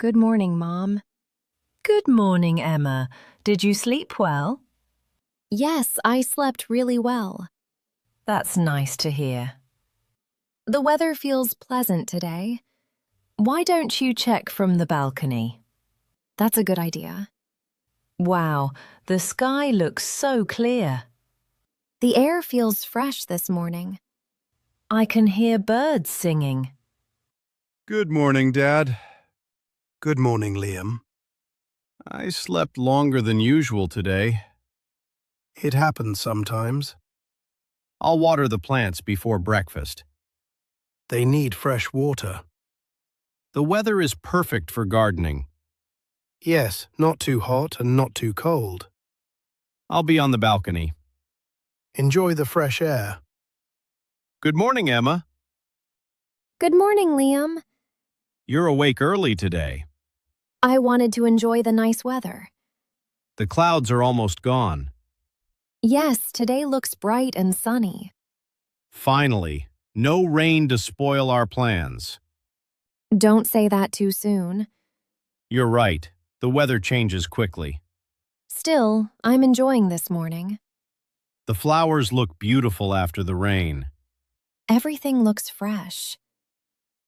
Good morning, Mom. Good morning, Emma. Did you sleep well? Yes, I slept really well. That's nice to hear. The weather feels pleasant today. Why don't you check from the balcony? That's a good idea. Wow, the sky looks so clear. The air feels fresh this morning. I can hear birds singing. Good morning, Dad. Good morning, Liam. I slept longer than usual today. It happens sometimes. I'll water the plants before breakfast. They need fresh water. The weather is perfect for gardening. Yes, not too hot and not too cold. I'll be on the balcony. Enjoy the fresh air. Good morning, Emma. Good morning, Liam. You're awake early today. I wanted to enjoy the nice weather. The clouds are almost gone. Yes, today looks bright and sunny. Finally, no rain to spoil our plans. Don't say that too soon. You're right. The weather changes quickly. Still, I'm enjoying this morning. The flowers look beautiful after the rain. Everything looks fresh.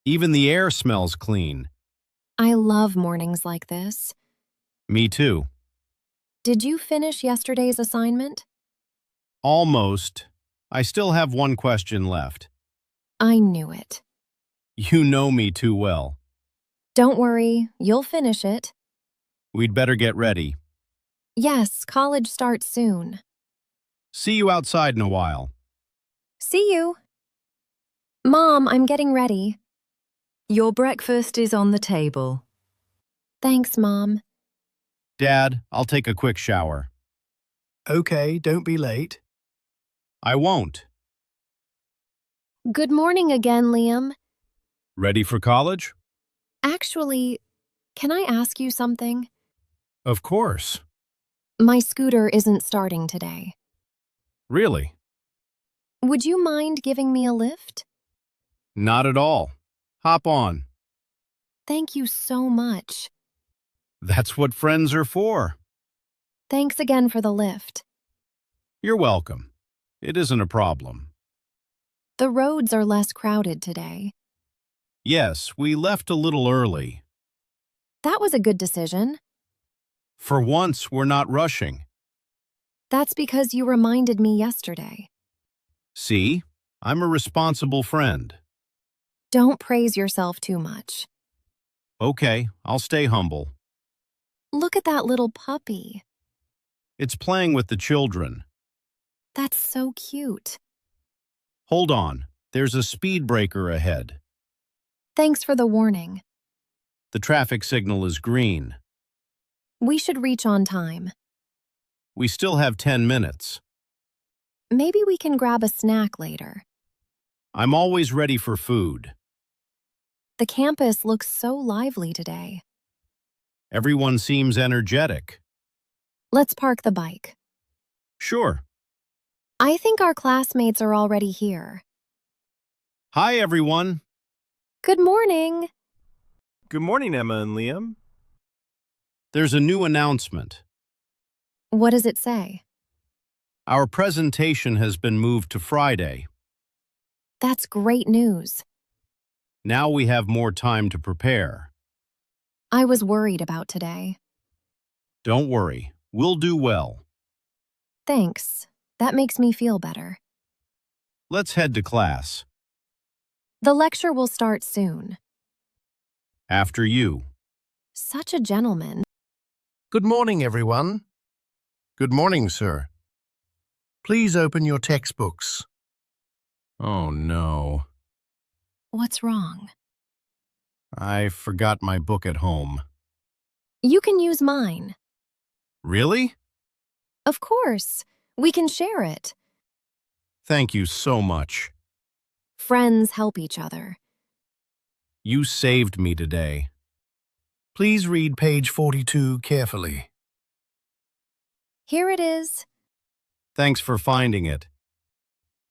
Even the air smells clean. I love mornings like this. Me too. Did you finish yesterday's assignment? Almost. I still have one question left. I knew it. You know me too well. Don't worry, you'll finish it. We'd better get ready. Yes, college starts soon. See you outside in a while. See you. Mom, I'm getting ready. Your breakfast is on the table. Thanks, Mom. Dad, I'll take a quick shower. Okay, don't be late. I won't. Good morning again, Liam. Ready for college? Actually, can I ask you something? Of course. My scooter isn't starting today. Really? Would you mind giving me a lift? Not at all. Hop on. Thank you so much. That's what friends are for. Thanks again for the lift. You're welcome. It isn't a problem. The roads are less crowded today. Yes, we left a little early. That was a good decision. For once, we're not rushing. That's because you reminded me yesterday. See? I'm a responsible friend. Don't praise yourself too much. Okay, I'll stay humble. Look at that little puppy. It's playing with the children. That's so cute. Hold on, there's a speed breaker ahead. Thanks for the warning. The traffic signal is green. We should reach on time. We still have 10 minutes. Maybe we can grab a snack later. I'm always ready for food. The campus looks so lively today. Everyone seems energetic. Let's park the bike. Sure. I think our classmates are already here. Hi, everyone. Good morning. Good morning, Emma and Liam. There's a new announcement. What does it say? Our presentation has been moved to Friday. That's great news. Now we have more time to prepare. I was worried about today. Don't worry, we'll do well. Thanks. That makes me feel better. Let's head to class. The lecture will start soon. After you. Such a gentleman. Good morning, everyone. Good morning, sir. Please open your textbooks. Oh, no. What's wrong? I forgot my book at home. You can use mine. Really? Of course. We can share it. Thank you so much. Friends help each other. You saved me today. Please read page 42 carefully. Here it is. Thanks for finding it.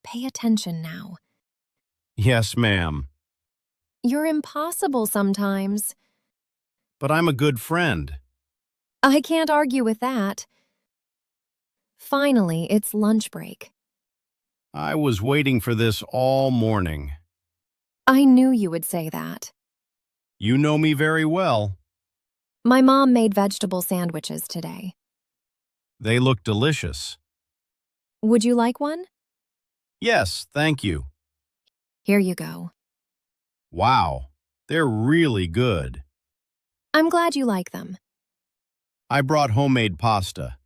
Pay attention now. Yes, ma'am. You're impossible sometimes. But I'm a good friend. I can't argue with that. Finally, it's lunch break. I was waiting for this all morning. I knew you would say that. You know me very well. My mom made vegetable sandwiches today. They look delicious. Would you like one? Yes, thank you. Here you go. Wow, they're really good. I'm glad you like them. I brought homemade pasta.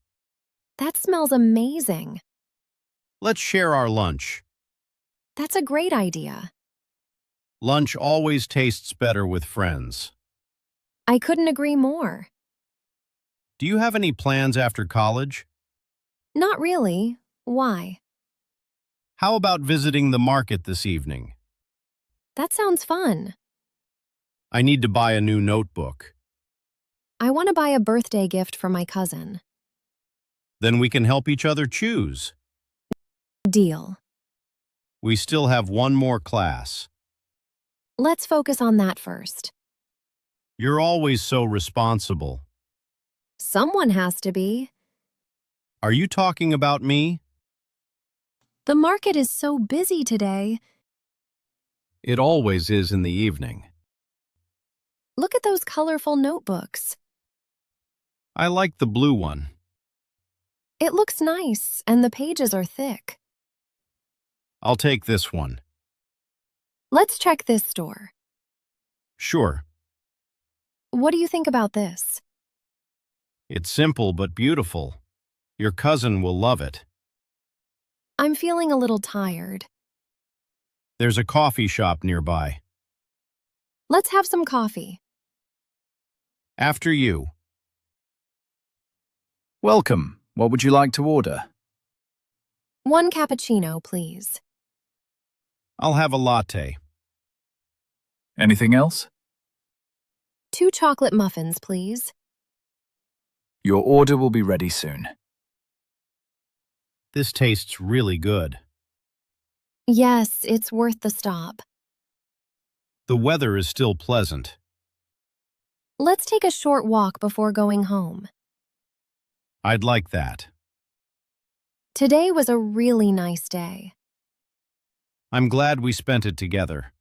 That smells amazing. Let's share our lunch. That's a great idea. Lunch always tastes better with friends. I couldn't agree more. Do you have any plans after college? Not really. Why? How about visiting the market this evening? That sounds fun. I need to buy a new notebook. I want to buy a birthday gift for my cousin. Then we can help each other choose. Deal. We still have one more class. Let's focus on that first. You're always so responsible. Someone has to be. Are you talking about me? The market is so busy today. It always is in the evening. Look at those colorful notebooks. I like the blue one. It looks nice, and the pages are thick. I'll take this one. Let's check this store. Sure. What do you think about this? It's simple but beautiful. Your cousin will love it. I'm feeling a little tired. There's a coffee shop nearby. Let's have some coffee. After you. Welcome. What would you like to order? One cappuccino, please. I'll have a latte. Anything else? 2 chocolate muffins, please. Your order will be ready soon. This tastes really good. Yes, it's worth the stop. The weather is still pleasant. Let's take a short walk before going home. I'd like that. Today was a really nice day. I'm glad we spent it together.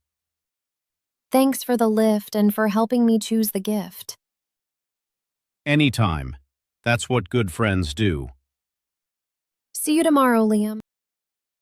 Thanks for the lift and for helping me choose the gift. Anytime. That's what good friends do. See you tomorrow, Liam.